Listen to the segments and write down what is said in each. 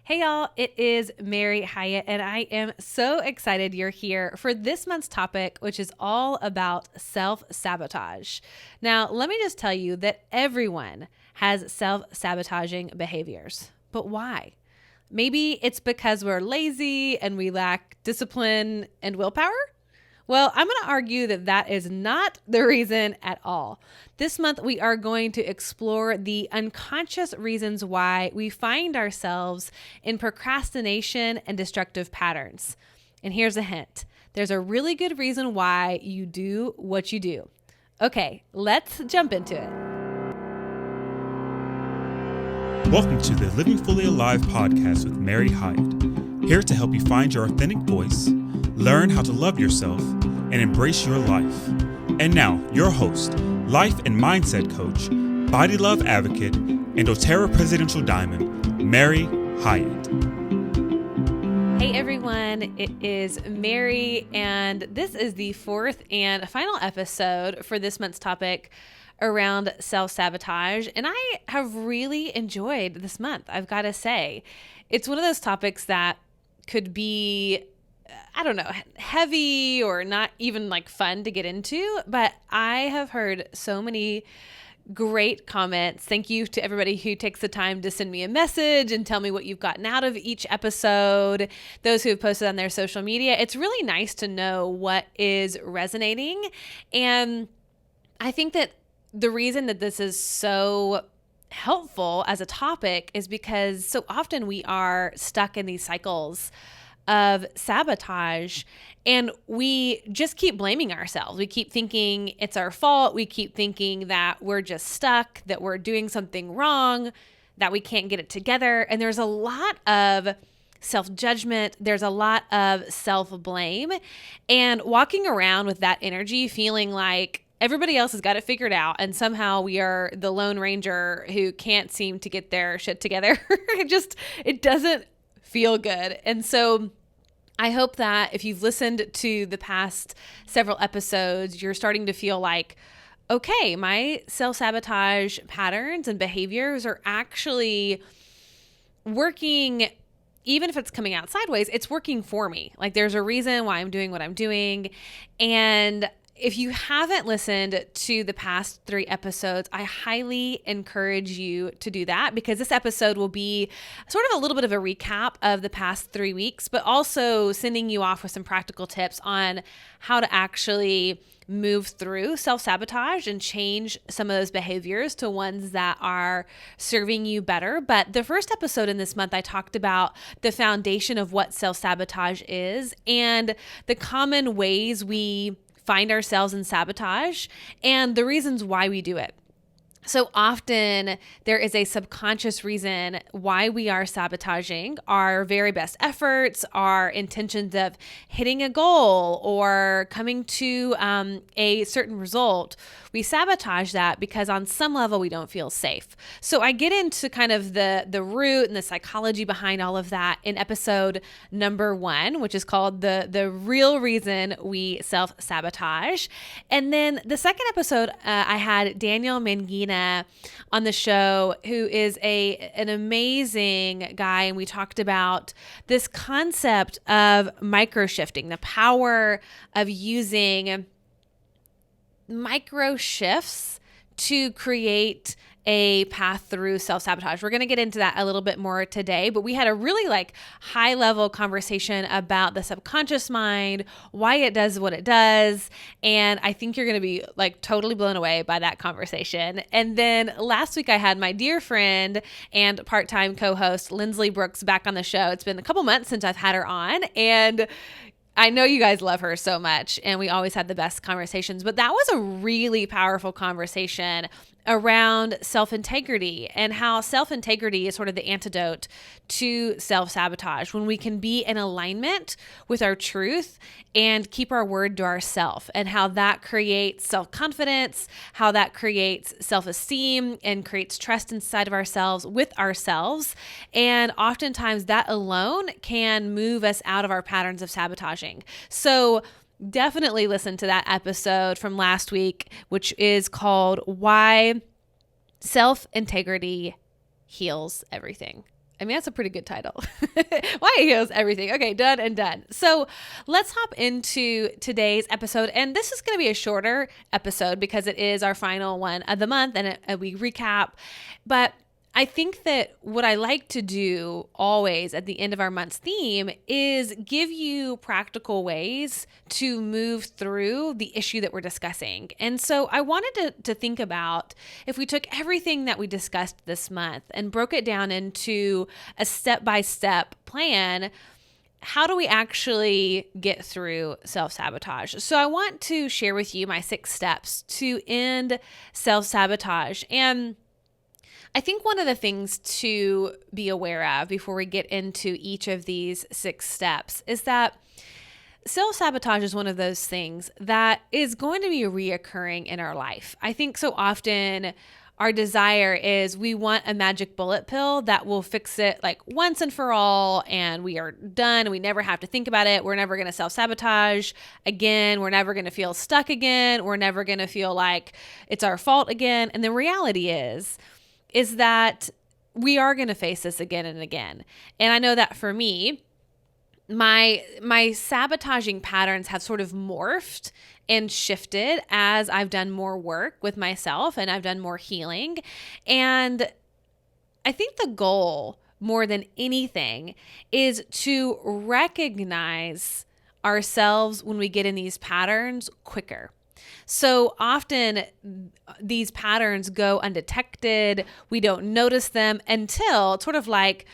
Hey y'all, it is Mary Hyatt, and I am so excited you're here for this month's topic, which is all about self-sabotage. Now, let me just tell you that everyone has self-sabotaging behaviors. But why? Maybe it's because we're lazy and we lack discipline and willpower? Well, I'm going to argue that that is not the reason at all. This month, we are going to explore the unconscious reasons why we find ourselves in procrastination and destructive patterns. And here's a hint. There's a really good reason why you do what you do. Okay, let's jump into it. Welcome to the Living Fully Alive podcast with Mary Hyatt, here to help you find your authentic voice, learn how to love yourself, and embrace your life. And now, your host, life and mindset coach, body love advocate, and doTERRA Presidential Diamond, Mary Hyatt. Hey everyone, it is Mary, and this is the fourth and final episode for this month's topic around self-sabotage, and I have really enjoyed this month, I've got to say. It's one of those topics that could be, I don't know, heavy or not even like fun to get into, but I have heard so many great comments. Thank you to everybody who takes the time to send me a message and tell me what you've gotten out of each episode, those who have posted on their social media. It's really nice to know what is resonating, and I think that the reason that this is so helpful as a topic is because so often we are stuck in these cycles of sabotage and we just keep blaming ourselves. We keep thinking it's our fault. We keep thinking that we're just stuck, that we're doing something wrong, that we can't get it together. And there's a lot of self-judgment. There's a lot of self-blame, and walking around with that energy feeling like everybody else has got it figured out, and somehow we are the Lone Ranger who can't seem to get their shit together. It doesn't feel good. And so I hope that if you've listened to the past several episodes, you're starting to feel like, okay, my self-sabotage patterns and behaviors are actually working. Even if it's coming out sideways, it's working for me. Like there's a reason why I'm doing what I'm doing. And if you haven't listened to the past 3 episodes, I highly encourage you to do that, because this episode will be sort of a little bit of a recap of the past 3 weeks, but also sending you off with some practical tips on how to actually move through self-sabotage and change some of those behaviors to ones that are serving you better. But the first episode in this month, I talked about the foundation of what self-sabotage is and the common ways we find ourselves in sabotage and the reasons why we do it. So often there is a subconscious reason why we are sabotaging our very best efforts, our intentions of hitting a goal or coming to a certain result. We sabotage that because on some level we don't feel safe. So I get into kind of the root and the psychology behind all of that in episode number 1, which is called the real reason we self-sabotage. And then the second episode, I had Daniel Mangina on the show, who is an amazing guy, and we talked about this concept of micro shifting, the power of using micro shifts to create a path through self-sabotage. We're going to get into that a little bit more today, but we had a really high level conversation about the subconscious mind, why it does what it does. And I think you're going to be totally blown away by that conversation. And then last week I had my dear friend and part-time co-host Lindsley Brooks back on the show. It's been a couple months since I've had her on, and I know you guys love her so much, and we always had the best conversations, but that was a really powerful conversation around self-integrity and how self-integrity is sort of the antidote to self-sabotage, when we can be in alignment with our truth and keep our word to ourselves, and how that creates self-confidence, how that creates self-esteem and creates trust inside of ourselves with ourselves. And oftentimes that alone can move us out of our patterns of sabotaging. So definitely listen to that episode from last week, which is called Why Self-Integrity Heals Everything. I mean, that's a pretty good title. Why it heals everything. Okay, done and done. So let's hop into today's episode. And this is going to be a shorter episode because it is our final one of the month and we recap. But I think that what I like to do always at the end of our month's theme is give you practical ways to move through the issue that we're discussing. And so I wanted to think about if we took everything that we discussed this month and broke it down into a step-by-step plan, how do we actually get through self-sabotage? So I want to share with you my 6 steps to end self-sabotage. And I think one of the things to be aware of before we get into each of these 6 steps is that self-sabotage is one of those things that is going to be reoccurring in our life. I think so often our desire is we want a magic bullet pill that will fix it like once and for all, and we are done and we never have to think about it. We're never going to self-sabotage again. We're never going to feel stuck again. We're never going to feel like it's our fault again. And the reality is that we are going to face this again and again. And I know that for me, my sabotaging patterns have sort of morphed and shifted as I've done more work with myself and I've done more healing. And I think the goal more than anything is to recognize ourselves when we get in these patterns quicker. So often these patterns go undetected. We don't notice them until it's sort of like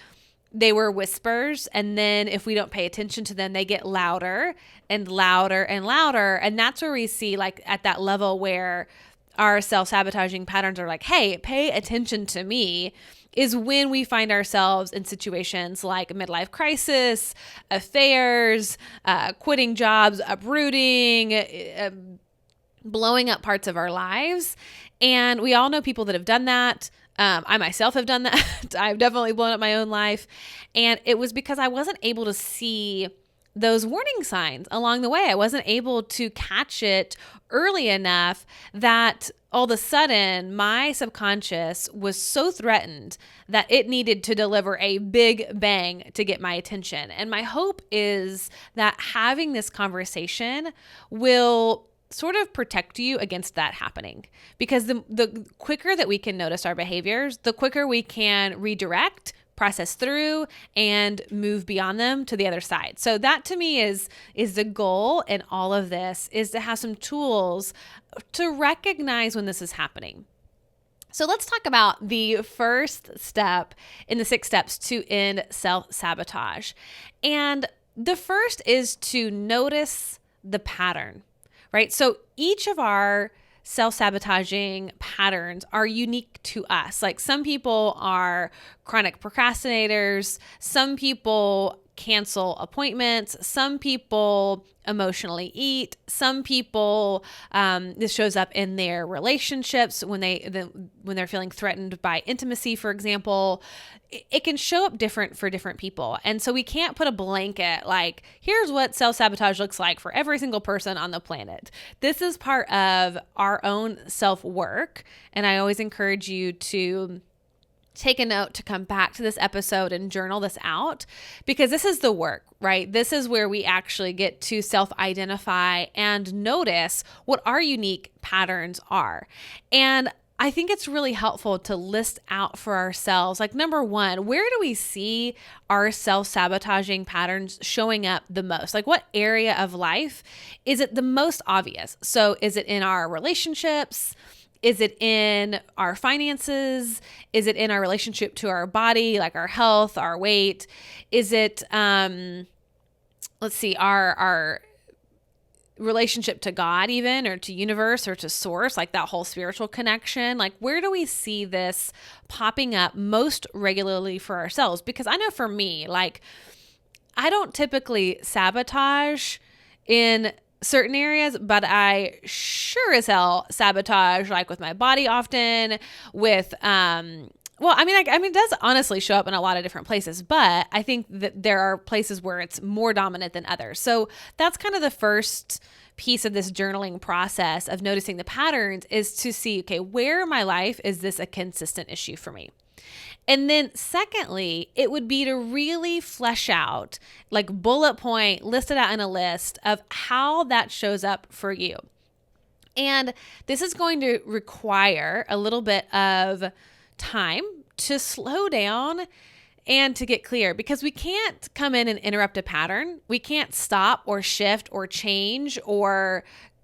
they were whispers. And then if we don't pay attention to them, they get louder and louder and louder. And that's where we see like at that level where our self-sabotaging patterns are like, hey, pay attention to me, is when we find ourselves in situations like midlife crisis, affairs, quitting jobs, uprooting, blowing up parts of our lives. And we all know people that have done that. I myself have done that. I've definitely blown up my own life. And it was because I wasn't able to see those warning signs along the way. I wasn't able to catch it early enough that all of a sudden my subconscious was so threatened that it needed to deliver a big bang to get my attention. And my hope is that having this conversation will sort of protect you against that happening, because the quicker that we can notice our behaviors, the quicker we can redirect, process through, and move beyond them to the other side. So that to me is the goal in all of this, is to have some tools to recognize when this is happening. So let's talk about the first step in the 6 steps to end self-sabotage. And the first is to notice the pattern. Right? So each of our self-sabotaging patterns are unique to us. Like some people are chronic procrastinators, some people cancel appointments, some people emotionally eat, some people, this shows up in their relationships when they're feeling threatened by intimacy, for example. It can show up different for different people. And so we can't put a blanket like, here's what self-sabotage looks like for every single person on the planet. This is part of our own self-work. And I always encourage you to take a note to come back to this episode and journal this out, because this is the work, right? This is where we actually get to self-identify and notice what our unique patterns are. And I think it's really helpful to list out for ourselves, like number 1, where do we see our self-sabotaging patterns showing up the most? Like what area of life is it the most obvious? So is it in our relationships? Is it in our finances? Is it in our relationship to our body, like our health, our weight? Is it, our relationship to God even, or to universe, or to source, like that whole spiritual connection? Like where do we see this popping up most regularly for ourselves? Because I know for me, like I don't typically sabotage in certain areas, but I sure as hell sabotage like with my body often, with it does honestly show up in a lot of different places, but I think that there are places where it's more dominant than others. So that's kind of the first piece of this journaling process of noticing the patterns, is to see, okay, where in my life is this a consistent issue for me? And then secondly, it would be to really flesh out, like bullet point, list it out in a list of how that shows up for you. And this is going to require a little bit of time to slow down and to get clear, because we can't come in and interrupt a pattern. We can't stop or shift or change or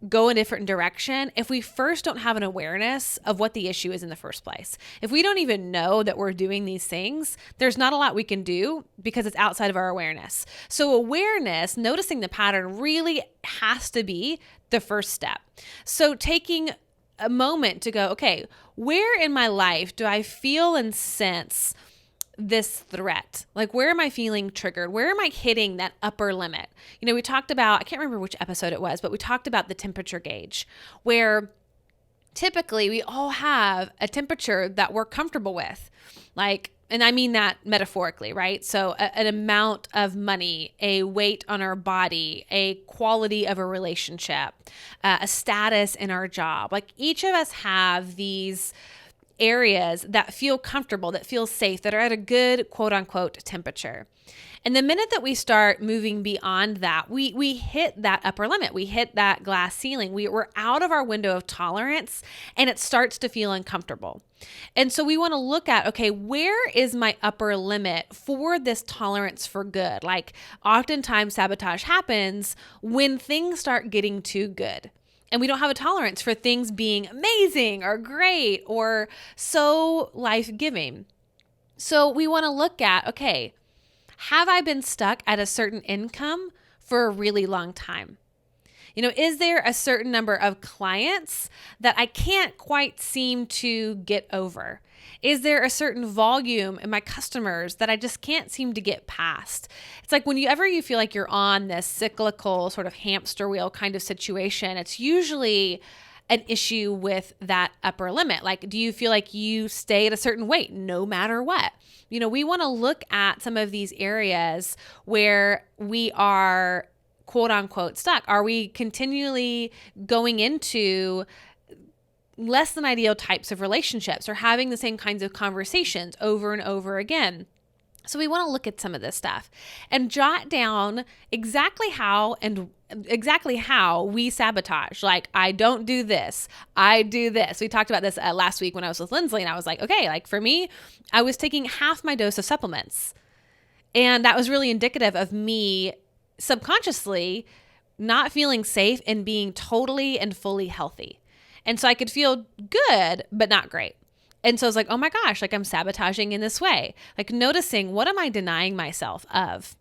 go in a different direction if we first don't have an awareness of what the issue is in the first place. If we don't even know that we're doing these things, there's not a lot we can do because it's outside of our awareness. So awareness, noticing the pattern, really has to be the first step. So taking a moment to go, okay, where in my life do I feel and sense this threat? Like, where am I feeling triggered? Where am I hitting that upper limit? We talked about, I can't remember which episode it was, but we talked about the temperature gauge, where typically we all have a temperature that we're comfortable with. And I mean that metaphorically, right? So an amount of money, a weight on our body, a quality of a relationship, a status in our job. Like, each of us have these areas that feel comfortable, that feel safe, that are at a good quote unquote temperature. And the minute that we start moving beyond that, we hit that upper limit. We hit that glass ceiling. We're out of our window of tolerance, and it starts to feel uncomfortable. And so we want to look at, okay, where is my upper limit for this tolerance for good? Like, oftentimes sabotage happens when things start getting too good. And we don't have a tolerance for things being amazing or great or so life-giving. So we want to look at, okay, have I been stuck at a certain income for a really long time? Is there a certain number of clients that I can't quite seem to get over? Is there a certain volume in my customers that I just can't seem to get past? It's like whenever you feel like you're on this cyclical sort of hamster wheel kind of situation, it's usually an issue with that upper limit. Like, do you feel like you stay at a certain weight no matter what? We want to look at some of these areas where we are quote unquote stuck. Are we continually going into less than ideal types of relationships or having the same kinds of conversations over and over again? So we want to look at some of this stuff and jot down exactly how we sabotage. Like, I don't do this, I do this. We talked about this last week when I was with Lindsley, and I was like, okay, like for me, I was taking half my dose of supplements. And that was really indicative of me subconsciously not feeling safe and being totally and fully healthy. And so I could feel good, but not great. And so I was like, oh my gosh, like I'm sabotaging in this way. Like, noticing, what am I denying myself of?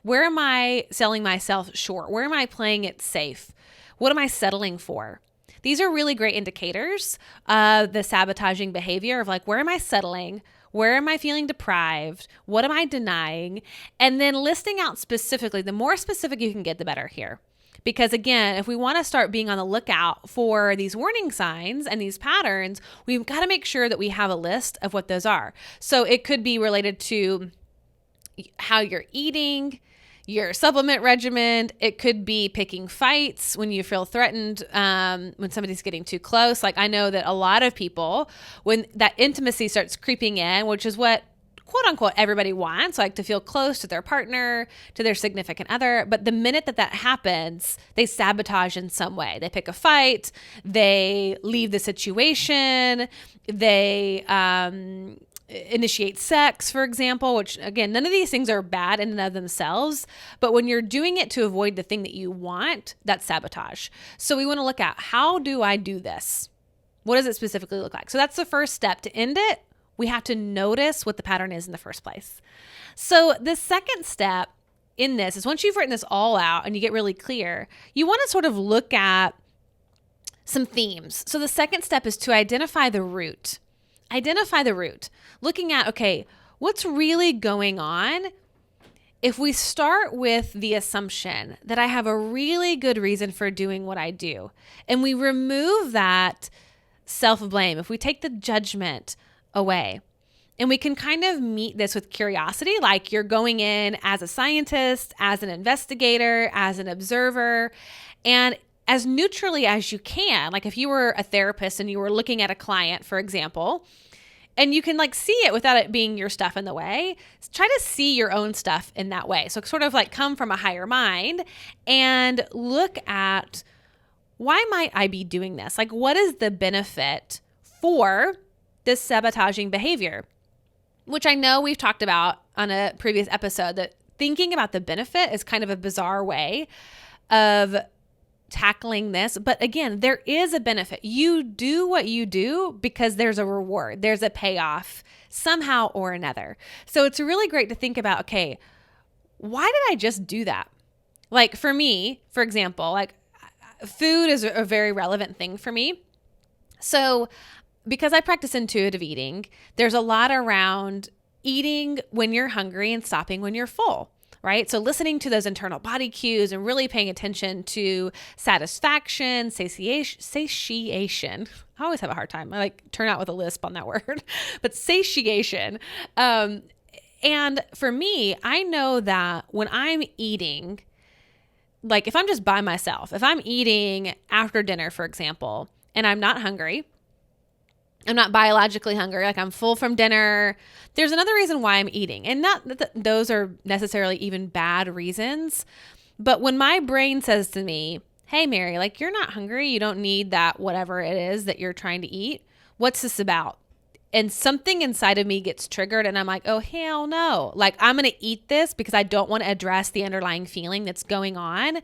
Where am I selling myself short? Where am I playing it safe? What am I settling for? These are really great indicators of the sabotaging behavior of like, where am I settling? Where am I feeling deprived? What am I denying? And then listing out specifically, the more specific you can get, the better here. Because again, if we want to start being on the lookout for these warning signs and these patterns, we've got to make sure that we have a list of what those are. So it could be related to how you're eating, your supplement regimen. It could be picking fights when you feel threatened, when somebody's getting too close. Like, I know that a lot of people, when that intimacy starts creeping in, which is what quote unquote everybody wants, like to feel close to their partner, to their significant other. But the minute that happens, they sabotage in some way. They pick a fight, they leave the situation, they initiate sex, for example, which again, none of these things are bad in and of themselves, but when you're doing it to avoid the thing that you want, that's sabotage. So we want to look at, how do I do this? What does it specifically look like? So that's the first step. To end it, we have to notice what the pattern is in the first place. So the second step in this is, once you've written this all out and you get really clear, you want to sort of look at some themes. So the second step is to identify the root. Identify the root. Looking at, okay, what's really going on? If we start with the assumption that I have a really good reason for doing what I do, and we remove that self-blame, if we take the judgment away, and we can kind of meet this with curiosity, like you're going in as a scientist, as an investigator, as an observer, and as neutrally as you can. Like if you were a therapist and you were looking at a client, for example, And you can like see it without it being your stuff in the way. Try to see your own stuff in that way. So sort of like come from a higher mind and look at, why might I be doing this? Like, what is the benefit for this sabotaging behavior? Which I know we've talked about on a previous episode, that thinking about the benefit is kind of a bizarre way of tackling this. But again, there is a benefit. You do what you do because there's a reward, there's a payoff somehow or another. So it's really great to think about, okay, why did I just do that? Like for me, for example, like food is a very relevant thing for me. So because I practice intuitive eating, there's a lot around eating when you're hungry and stopping when you're full. Right? So listening to those internal body cues and really paying attention to satisfaction, satiation. I always have a hard time. I like turn out with a lisp on that word, but satiation. And for me, I know that when I'm eating, like if I'm just by myself, if I'm eating after dinner, for example, and I'm not hungry, I'm not biologically hungry, like I'm full from dinner. There's another reason why I'm eating. And not that those are necessarily even bad reasons. But when my brain says to me, hey, Mary, like you're not hungry. You don't need that whatever it is that you're trying to eat. What's this about? And something inside of me gets triggered and I'm like, oh, hell no. Like I'm going to eat this because I don't want to address the underlying feeling that's going on.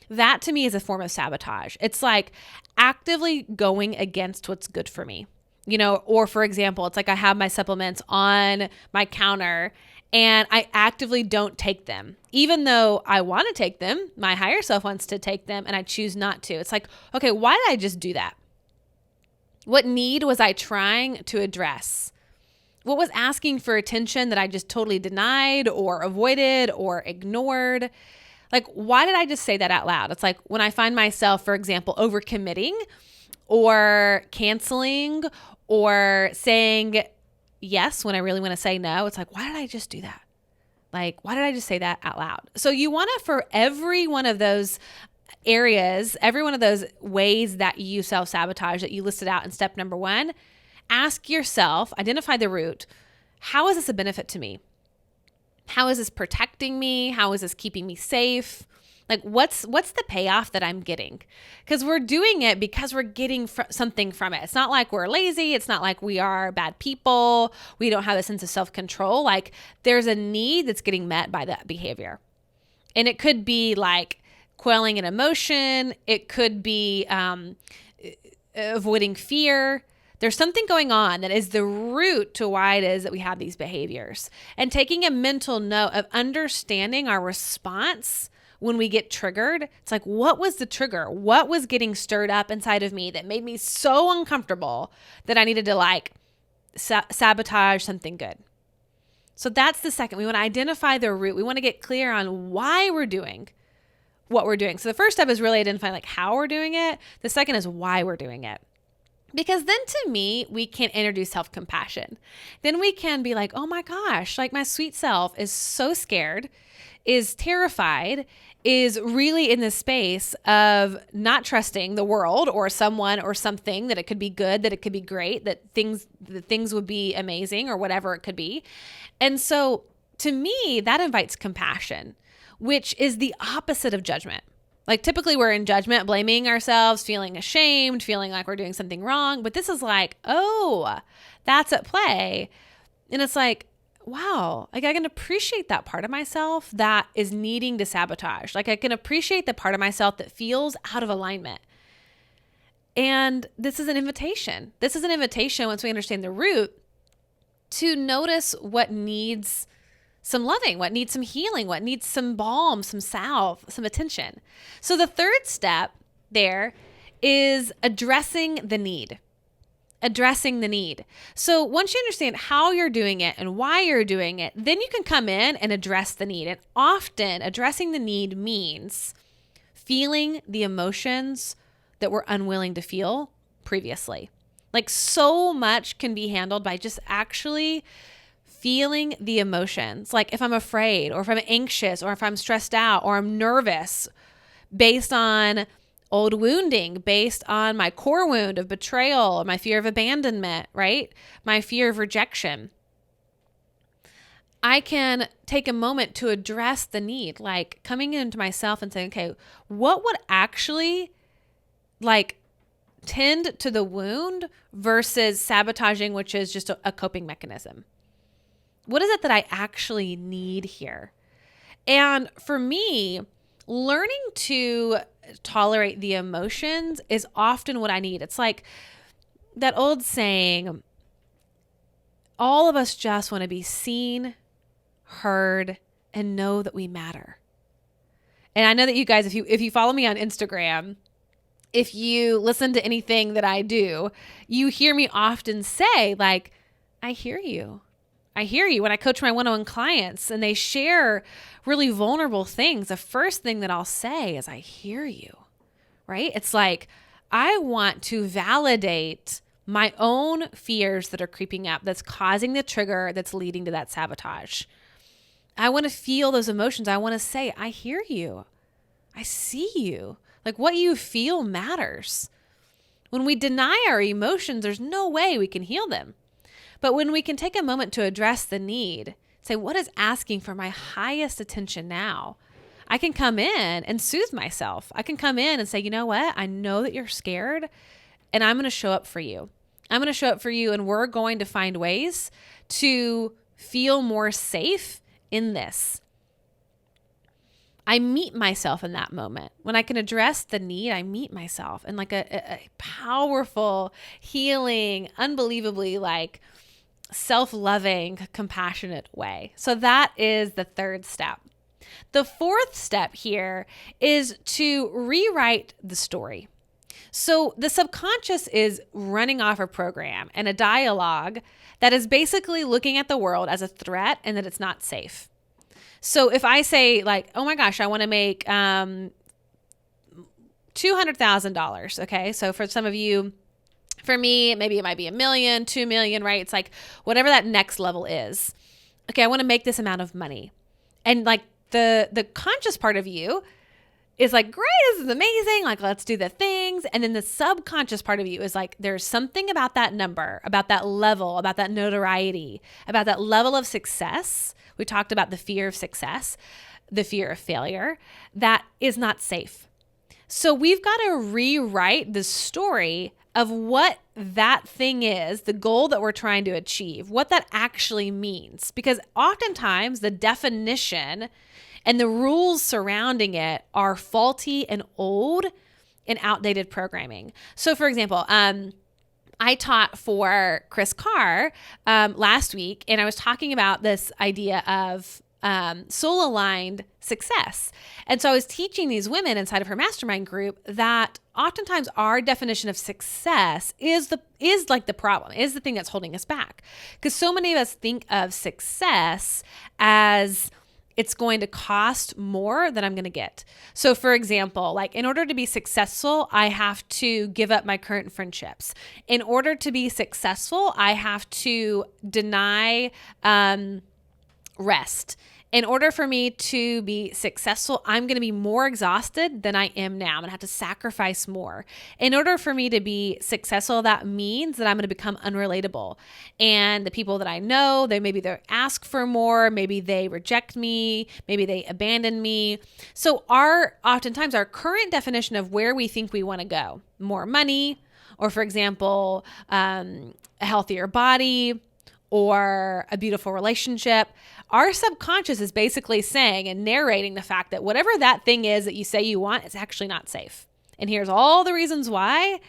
That to me is a form of sabotage. It's like actively going against what's good for me. You know, or for example, it's like I have my supplements on my counter and I actively don't take them. Even though I want to take them, my higher self wants to take them and I choose not to. It's like, okay, why did I just do that? What need was I trying to address? What was asking for attention that I just totally denied or avoided or ignored? Like, why did I just say that out loud? It's like when I find myself, for example, overcommitting or canceling or saying yes when I really want to say no. It's like, why did I just do that? Like, why did I just say that out loud? So you want to, for every one of those areas, every one of those ways that you self-sabotage that you listed out in step number 1, ask yourself, identify the root. How is this a benefit to me? How is this protecting me? How is this keeping me safe? Like what's the payoff that I'm getting? Because we're doing it because we're getting something from it. It's not like we're lazy. It's not like we are bad people. We don't have a sense of self-control. Like there's a need that's getting met by that behavior. And it could be like quelling an emotion. It could be avoiding fear. There's something going on that is the root to why it is that we have these behaviors. And taking a mental note of understanding our response when we get triggered. It's like, what was the trigger? What was getting stirred up inside of me that made me so uncomfortable that I needed to like sabotage something good? So that's the second. We want to identify the root. We want to get clear on why we're doing what we're doing. So the first step is really identifying like how we're doing it. The second is why we're doing it. Because then to me, we can introduce self-compassion. Then we can be like, oh my gosh, like my sweet self is so scared, is terrified, is really in this space of not trusting the world or someone or something, that it could be good, that it could be great, that things would be amazing or whatever it could be. And so to me, that invites compassion, which is the opposite of judgment. Like typically we're in judgment, blaming ourselves, feeling ashamed, feeling like we're doing something wrong. But this is like, oh, that's at play. And it's like, wow, like I can appreciate that part of myself that is needing to sabotage. Like I can appreciate the part of myself that feels out of alignment. And this is an invitation. This is an invitation, once we understand the root, to notice what needs some loving, what needs some healing, what needs some balm, some salve, some attention. So the third step there is addressing the need. Addressing the need. So once you understand how you're doing it and why you're doing it, then you can come in and address the need. And often addressing the need means feeling the emotions that we're unwilling to feel previously. Like so much can be handled by just actually feeling the emotions. Like if I'm afraid or if I'm anxious or if I'm stressed out or I'm nervous based on old wounding based on my core wound of betrayal, my fear of abandonment, right? My fear of rejection. I can take a moment to address the need, like coming into myself and saying, okay, what would actually like tend to the wound versus sabotaging, which is just a coping mechanism? What is it that I actually need here? And for me, learning to tolerate the emotions is often what I need. It's like that old saying, all of us just want to be seen, heard, and know that we matter. And I know that you guys, if you follow me on Instagram, if you listen to anything that I do, you hear me often say, like, I hear you. I hear you. When I coach my one-on-one clients and they share really vulnerable things, the first thing that I'll say is, I hear you, right? It's like, I want to validate my own fears that are creeping up, that's causing the trigger that's leading to that sabotage. I want to feel those emotions. I want to say, I hear you. I see you. Like, what you feel matters. When we deny our emotions, there's no way we can heal them. But when we can take a moment to address the need, say, what is asking for my highest attention now? I can come in and soothe myself. I can come in and say, you know what? I know that you're scared, and I'm going to show up for you. I'm going to show up for you, and we're going to find ways to feel more safe in this. I meet myself in that moment. When I can address the need, I meet myself in like a powerful, healing, unbelievably like self-loving, compassionate way. So that is the third step. The fourth step here is to rewrite the story. So the subconscious is running off a program and a dialogue that is basically looking at the world as a threat and that it's not safe. So if I say like, oh my gosh, I want to make $200,000. Okay. So for some of you, for me, maybe it might be $1 million, $2 million, right? It's like whatever that next level is. Okay. I want to make this amount of money. And like the conscious part of you is like, great, this is amazing. Like, let's do the things. And then the subconscious part of you is like, there's something about that number, about that level, about that notoriety, about that level of success. We talked about the fear of success, the fear of failure, that is not safe. So we've got to rewrite the story of what that thing is, the goal that we're trying to achieve, what that actually means. Because oftentimes the definition and the rules surrounding it are faulty and old and outdated programming. So for example, I taught for Chris Carr last week, and I was talking about this idea of soul-aligned success. And so I was teaching these women inside of her mastermind group that oftentimes our definition of success is like the problem, is the thing that's holding us back. Because so many of us think of success as it's going to cost more than I'm going to get. So for example, like in order to be successful, I have to give up my current friendships. In order to be successful, I have to deny rest. In order for me to be successful, I'm going to be more exhausted than I am now. I'm going to have to sacrifice more. In order for me to be successful, that means that I'm going to become unrelatable. And the people that I know, they ask for more, maybe they reject me, maybe they abandon me. So oftentimes our current definition of where we think we want to go, more money, or for example, a healthier body, or a beautiful relationship, our subconscious is basically saying and narrating the fact that whatever that thing is that you say you want is actually not safe. And here's all the reasons why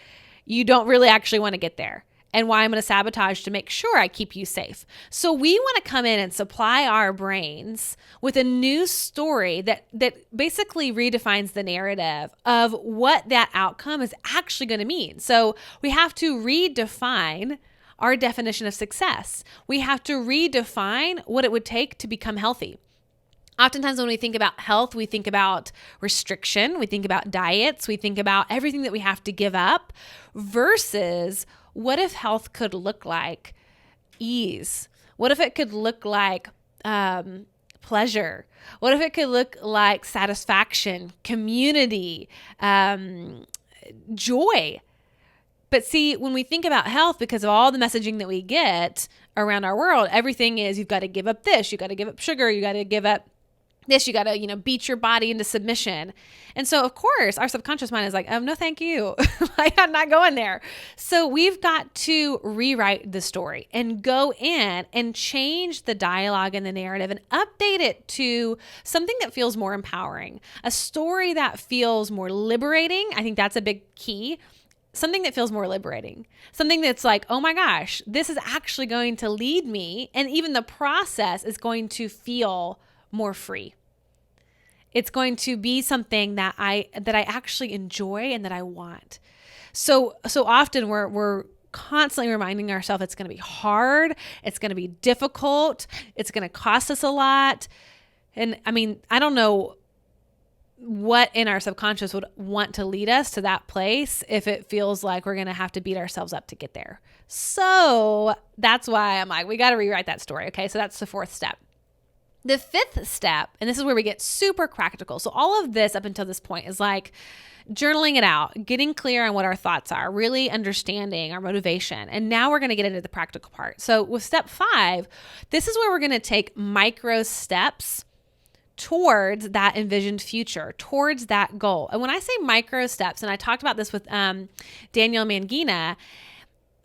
you don't really actually want to get there, and why I'm going to sabotage to make sure I keep you safe. So we want to come in and supply our brains with a new story that basically redefines the narrative of what that outcome is actually going to mean. So we have to redefine our definition of success. We have to redefine what it would take to become healthy. Oftentimes when we think about health, we think about restriction, we think about diets, we think about everything that we have to give up, versus what if health could look like ease? What if it could look like pleasure? What if it could look like satisfaction, community, joy? But see, when we think about health, because of all the messaging that we get around our world, everything is you've got to give up this, you got to give up sugar, you got to give up this, you got to, beat your body into submission. And so, of course, our subconscious mind is like, no, thank you. Like, I'm not going there. So we've got to rewrite the story and go in and change the dialogue and the narrative and update it to something that feels more empowering, a story that feels more liberating. I think that's a big key. Something that feels more liberating, something that's like, oh my gosh, this is actually going to lead me. And even the process is going to feel more free. It's going to be something that I actually enjoy and that I want. So often we're constantly reminding ourselves it's going to be hard, it's going to be difficult, it's going to cost us a lot. And I mean, I don't know what in our subconscious would want to lead us to that place if it feels like we're going to have to beat ourselves up to get there. So that's why I'm like, we got to rewrite that story. Okay. So that's the fourth step. The fifth step, and this is where we get super practical. So all of this up until this point is like journaling it out, getting clear on what our thoughts are, really understanding our motivation. And now we're going to get into the practical part. So with step 5, this is where we're going to take micro steps towards that envisioned future, towards that goal. And when I say micro steps, and I talked about this with Danielle Mangina,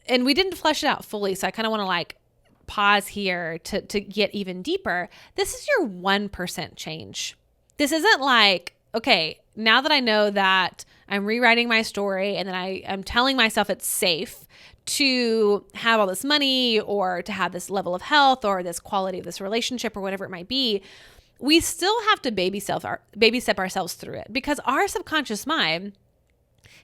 and we didn't flesh it out fully, so I kind of want to like pause here to get even deeper. This is your 1% change. This isn't like, okay, now that I know that I'm rewriting my story and that I'm telling myself it's safe to have all this money or to have this level of health or this quality of this relationship or whatever it might be, we still have to baby step ourselves through it because our subconscious mind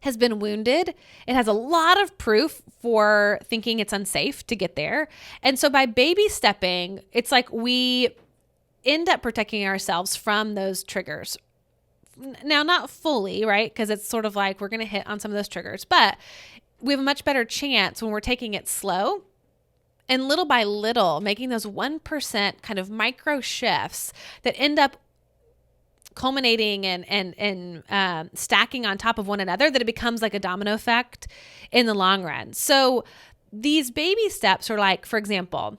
has been wounded. It has a lot of proof for thinking it's unsafe to get there. And so by baby stepping, it's like we end up protecting ourselves from those triggers. Now, not fully, right? Because it's sort of like we're going to hit on some of those triggers, but we have a much better chance when we're taking it slow and little by little making those 1% kind of micro shifts that end up culminating and stacking on top of one another, that it becomes like a domino effect in the long run. So these baby steps are like, for example,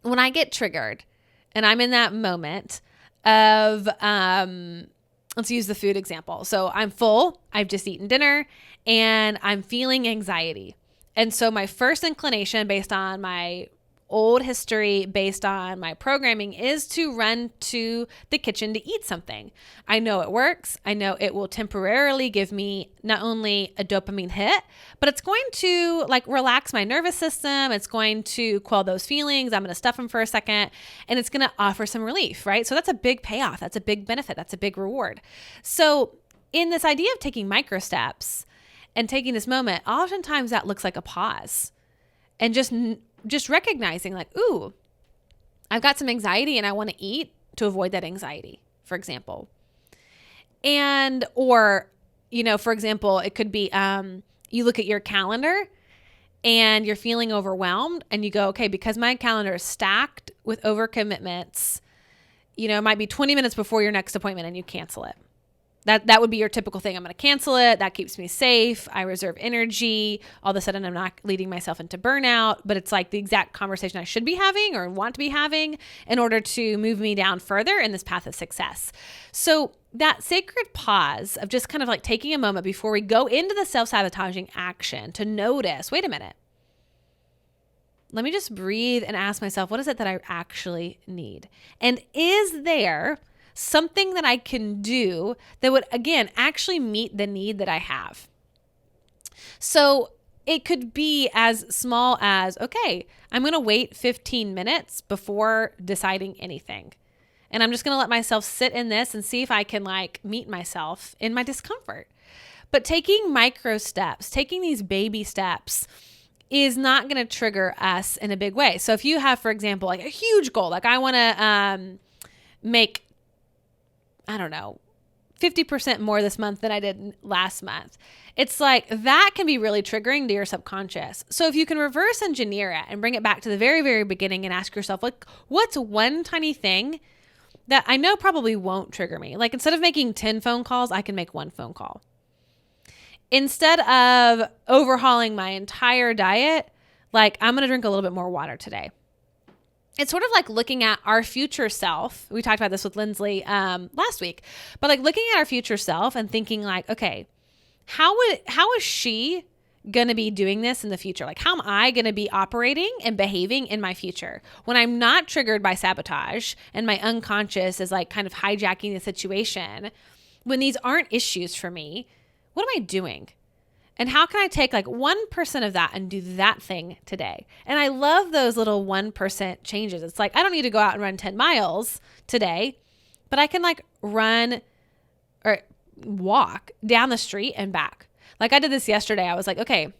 when I get triggered and I'm in that moment of, let's use the food example. So I'm full, I've just eaten dinner and I'm feeling anxiety. And so my first inclination based on my old history, based on my programming, is to run to the kitchen to eat something. I know it works. I know it will temporarily give me not only a dopamine hit, but it's going to like relax my nervous system. It's going to quell those feelings. I'm going to stuff them for a second and it's going to offer some relief, right? So that's a big payoff. That's a big benefit. That's a big reward. So in this idea of taking micro steps and taking this moment, oftentimes that looks like a pause and just recognizing like, ooh, I've got some anxiety and I want to eat to avoid that anxiety, for example. And, or, for example, it could be, you look at your calendar and you're feeling overwhelmed and you go, okay, because my calendar is stacked with overcommitments, it might be 20 minutes before your next appointment and you cancel it. That would be your typical thing. I'm going to cancel it. That keeps me safe. I reserve energy. All of a sudden, I'm not leading myself into burnout, but it's like the exact conversation I should be having or want to be having in order to move me down further in this path of success. So that sacred pause of just kind of like taking a moment before we go into the self-sabotaging action to notice, wait a minute, let me just breathe and ask myself, what is it that I actually need? And is there something that I can do that would, again, actually meet the need that I have? So it could be as small as, okay, I'm going to wait 15 minutes before deciding anything. And I'm just going to let myself sit in this and see if I can like meet myself in my discomfort. But taking micro steps, taking these baby steps is not going to trigger us in a big way. So if you have, for example, like a huge goal, like I want to make 50% more this month than I did last month. It's like that can be really triggering to your subconscious. So if you can reverse engineer it and bring it back to the very, very beginning and ask yourself, like, what's one tiny thing that I know probably won't trigger me. Like instead of making 10 phone calls, I can make one phone call. Instead of overhauling my entire diet, like I'm going to drink a little bit more water today. It's sort of like looking at our future self. We talked about this with Lindsley last week, but like looking at our future self and thinking like, okay, how is she going to be doing this in the future? Like, how am I going to be operating and behaving in my future when I'm not triggered by sabotage and my unconscious is like kind of hijacking the situation? When these aren't issues for me, what am I doing? And how can I take like 1% of that and do that thing today? And I love those little 1% changes. It's like, I don't need to go out and run 10 miles today, but I can like run or walk down the street and back. Like I did this yesterday. I was like, okay,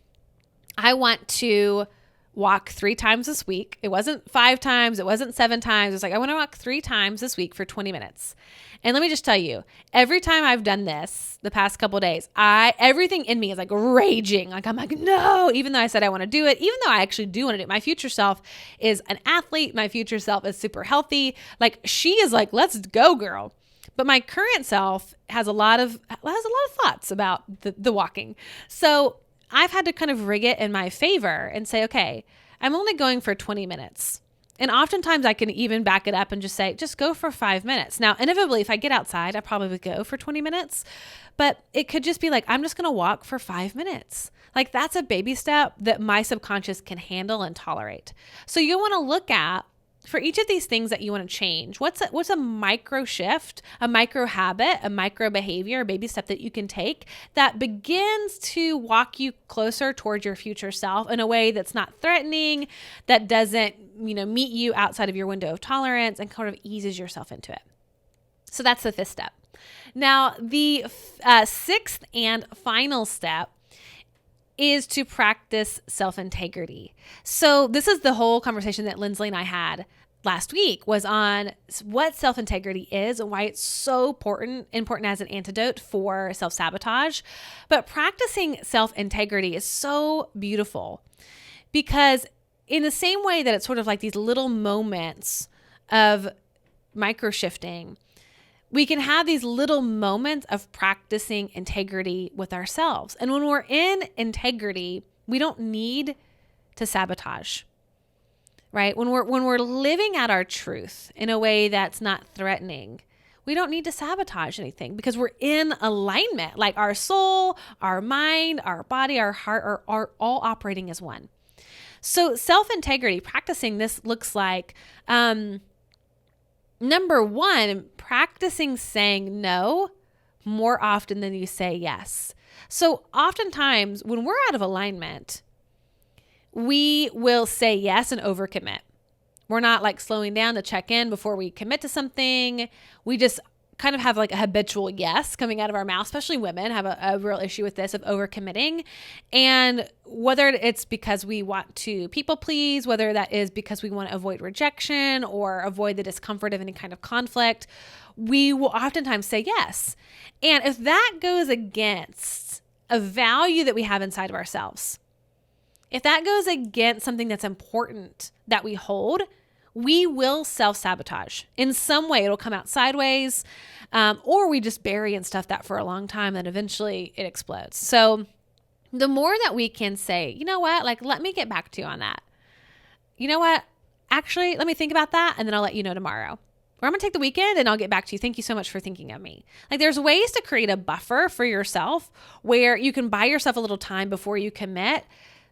I want to walk 3 times this week. It wasn't 5 times. It wasn't 7 times. It was like, I want to walk 3 times this week for 20 minutes. And let me just tell you, every time I've done this the past couple of days, everything in me is like raging. Like I'm like, no, even though I said I want to do it, even though I actually do want to do it. My future self is an athlete. My future self is super healthy. Like she is like, let's go, girl. But my current self has a lot of thoughts about the walking. So I've had to kind of rig it in my favor and say, okay, I'm only going for 20 minutes. And oftentimes I can even back it up and just say, just go for 5 minutes. Now, inevitably, if I get outside, I probably would go for 20 minutes. But it could just be like, I'm just going to walk for 5 minutes. Like that's a baby step that my subconscious can handle and tolerate. So you want to look at, for each of these things that you want to change, what's a micro shift, a micro habit, a micro behavior, a baby step that you can take that begins to walk you closer towards your future self in a way that's not threatening, that doesn't, meet you outside of your window of tolerance and kind of eases yourself into it. So that's the 5th step. Now, the 6th and final step is to practice self-integrity. So this is the whole conversation that Lindsley and I had last week, was on what self-integrity is and why it's so important as an antidote for self-sabotage. But practicing self-integrity is so beautiful because in the same way that it's sort of like these little moments of micro-shifting, we can have these little moments of practicing integrity with ourselves. And when we're in integrity, we don't need to sabotage, right? When we're living out our truth in a way that's not threatening, we don't need to sabotage anything because we're in alignment. Like our soul, our mind, our body, our heart are all operating as one. So self-integrity, practicing this looks like, number 1, practicing saying no more often than you say yes. So oftentimes when we're out of alignment, we will say yes and overcommit. We're not like slowing down to check in before we commit to something. We just kind of have like a habitual yes coming out of our mouth, especially women have a real issue with this of overcommitting. And whether it's because we want to people please, whether that is because we want to avoid rejection or avoid the discomfort of any kind of conflict, we will oftentimes say yes. And if that goes against a value that we have inside of ourselves, if that goes against something that's important that we hold, we will self-sabotage. In some way, it'll come out sideways, or we just bury and stuff that for a long time, and eventually it explodes. So the more that we can say, you know what, like, let me get back to you on that. You know what, actually, let me think about that, and then I'll let you know tomorrow. Or I'm going to take the weekend and I'll get back to you. Thank you so much for thinking of me. Like there's ways to create a buffer for yourself where you can buy yourself a little time before you commit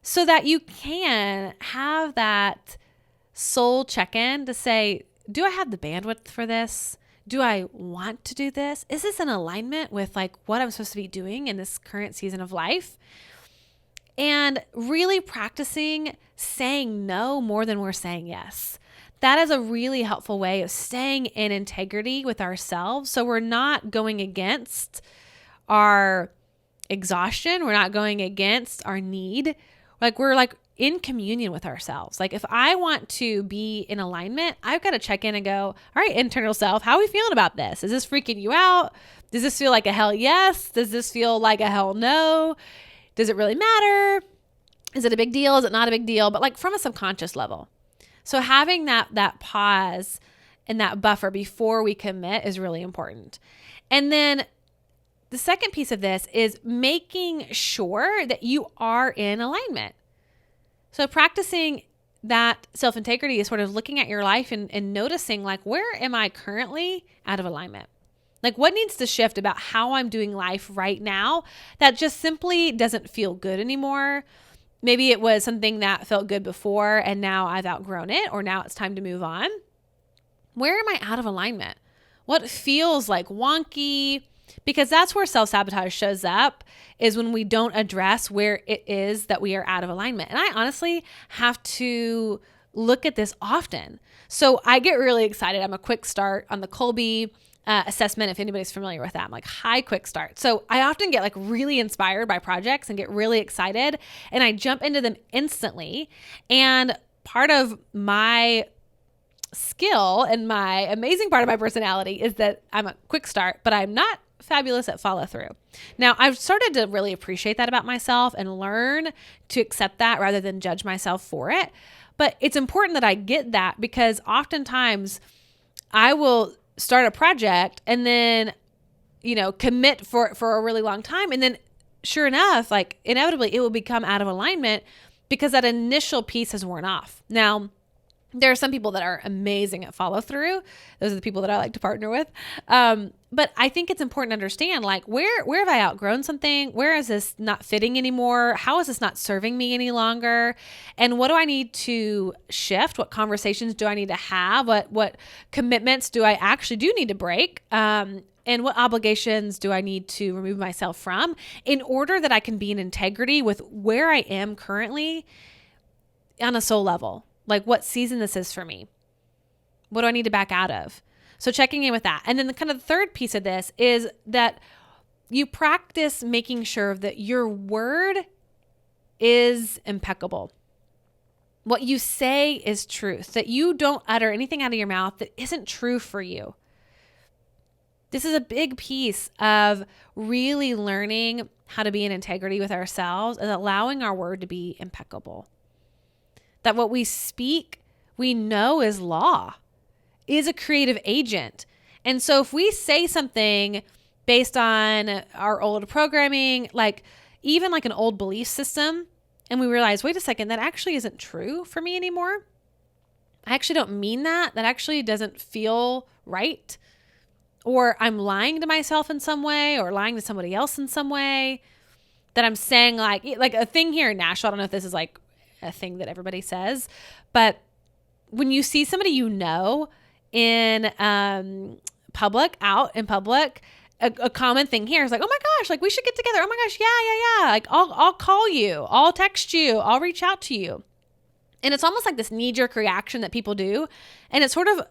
so that you can have that soul check-in to say, do I have the bandwidth for this? Do I want to do this? Is this in alignment with like what I'm supposed to be doing in this current season of life? And really practicing saying no more than we're saying yes. That is a really helpful way of staying in integrity with ourselves. So we're not going against our exhaustion. We're not going against our need. Like we're like in communion with ourselves. Like if I want to be in alignment, I've got to check in and go, all right, internal self, how are we feeling about this? Is this freaking you out? Does this feel like a hell yes? Does this feel like a hell no? Does it really matter? Is it a big deal? Is it not a big deal? But like from a subconscious level. So having that pause and that buffer before we commit is really important. And then the second piece of this is making sure that you are in alignment. So practicing that self-integrity is sort of looking at your life and noticing, like, where am I currently out of alignment? Like, what needs to shift about how I'm doing life right now that just simply doesn't feel good anymore? Maybe it was something that felt good before and now I've outgrown it, or now it's time to move on. Where am I out of alignment? What feels like wonky? Because that's where self-sabotage shows up, is when we don't address where it is that we are out of alignment. And I honestly have to look at this often. So I get really excited. I'm a quick start on the Kolbe assessment, if anybody's familiar with that. I'm like high quick start. So I often get like really inspired by projects and get really excited, and I jump into them instantly. And part of my skill and my amazing part of my personality is that I'm a quick start, but I'm not fabulous at follow through. Now, I've started to really appreciate that about myself and learn to accept that rather than judge myself for it. But it's important that I get that, because oftentimes I will start a project and then, commit for a really long time. And then sure enough, like inevitably it will become out of alignment because that initial piece has worn off. Now, there are some people that are amazing at follow through. Those are the people that I like to partner with. But I think it's important to understand, like, where have I outgrown something? Where is this not fitting anymore? How is this not serving me any longer? And what do I need to shift? What conversations do I need to have? What commitments do I actually do need to break? And what obligations do I need to remove myself from in order that I can be in integrity with where I am currently on a soul level? Like, what season this is for me. What do I need to back out of? So checking in with that. And then the kind of third piece of this is that you practice making sure that your word is impeccable. What you say is truth, that you don't utter anything out of your mouth that isn't true for you. This is a big piece of really learning how to be in integrity with ourselves, and allowing our word to be impeccable. That what we speak, we know is law, is a creative agent. And so if we say something based on our old programming, like even like an old belief system, and we realize, wait a second, that actually isn't true for me anymore. I actually don't mean that. That actually doesn't feel right. Or I'm lying to myself in some way, or lying to somebody else in some way, that I'm saying like a thing here in Nashville. I don't know if this is like a thing that everybody says, but when you see somebody in public, out in public, a common thing here is like, oh my gosh, like we should get together. Oh my gosh, yeah. Like I'll call you, I'll text you, I'll reach out to you. And it's almost like this knee-jerk reaction that people do, and it's sort of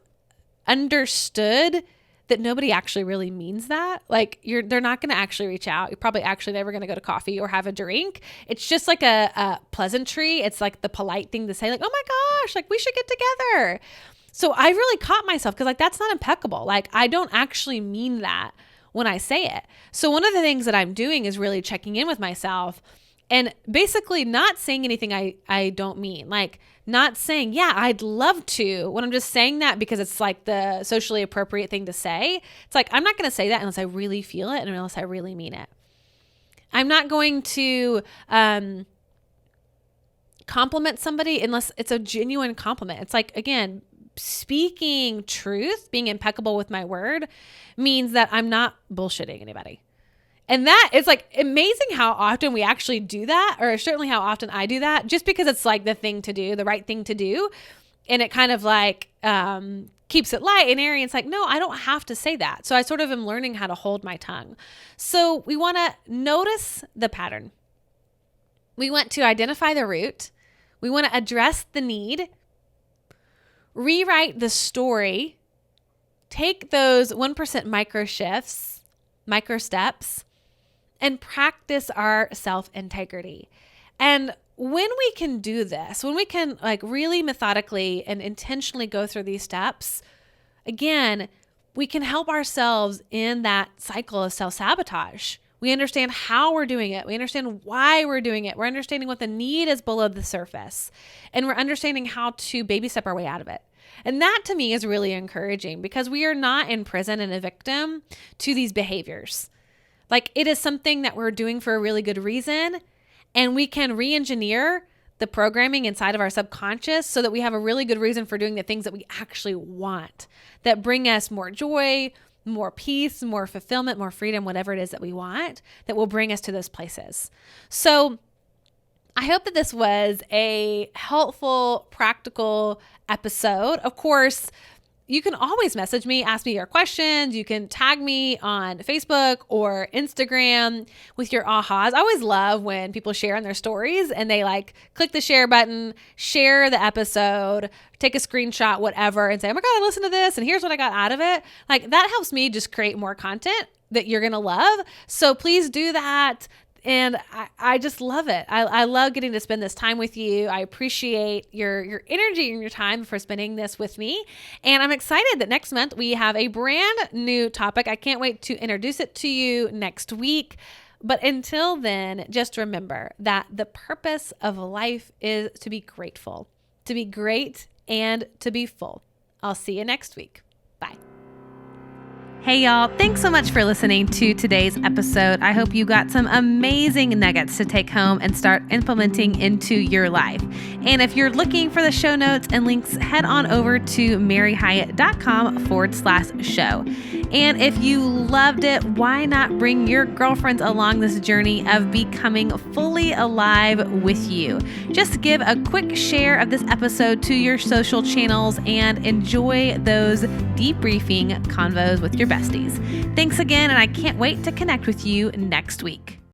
understood that nobody actually really means that. Like they're not going to actually reach out. You're probably actually never going to go to coffee or have a drink. It's just like a pleasantry. It's like the polite thing to say, like, oh my gosh, like we should get together. So I really caught myself because like that's not impeccable. Like I don't actually mean that when I say it. So one of the things that I'm doing is really checking in with myself and basically not saying anything I don't mean. Like not saying, yeah, I'd love to, when I'm just saying that because it's like the socially appropriate thing to say. It's like, I'm not going to say that unless I really feel it and unless I really mean it. I'm not going to compliment somebody unless it's a genuine compliment. It's like, again, speaking truth, being impeccable with my word means that I'm not bullshitting anybody. And that is like amazing how often we actually do that, or certainly how often I do that, just because it's like the thing to do, the right thing to do. And it kind of like keeps it light and airy. It's like, no, I don't have to say that. So I sort of am learning how to hold my tongue. So we want to notice the pattern. We want to identify the root. We want to address the need, rewrite the story, take those 1% micro shifts, micro steps, and practice our self-integrity. And when we can do this, when we can like really methodically and intentionally go through these steps, again, we can help ourselves in that cycle of self-sabotage. We understand how we're doing it. We understand why we're doing it. We're understanding what the need is below the surface. And we're understanding how to baby step our way out of it. And that to me is really encouraging because we are not in prison and a victim to these behaviors. Like, it is something that we're doing for a really good reason, and we can re-engineer the programming inside of our subconscious so that we have a really good reason for doing the things that we actually want, that bring us more joy, more peace, more fulfillment, more freedom, whatever it is that we want, that will bring us to those places. So I hope that this was a helpful, practical episode. Of course, you can always message me, ask me your questions. You can tag me on Facebook or Instagram with your ahas. I always love when people share in their stories and they like click the share button, share the episode, take a screenshot, whatever, and say, oh my God, I listened to this and here's what I got out of it. Like, that helps me just create more content that you're going to love. So please do that. And I just love it. I love getting to spend this time with you. I appreciate your energy and your time for spending this with me. And I'm excited that next month we have a brand new topic. I can't wait to introduce it to you next week. But until then, just remember that the purpose of life is to be grateful, to be great, and to be full. I'll see you next week. Bye. Hey y'all, thanks so much for listening to today's episode. I hope you got some amazing nuggets to take home and start implementing into your life. And if you're looking for the show notes and links, head on over to maryhyatt.com/show. And if you loved it, why not bring your girlfriends along this journey of becoming fully alive with you? Just give a quick share of this episode to your social channels and enjoy those debriefing convos with your besties. Thanks again, and I can't wait to connect with you next week.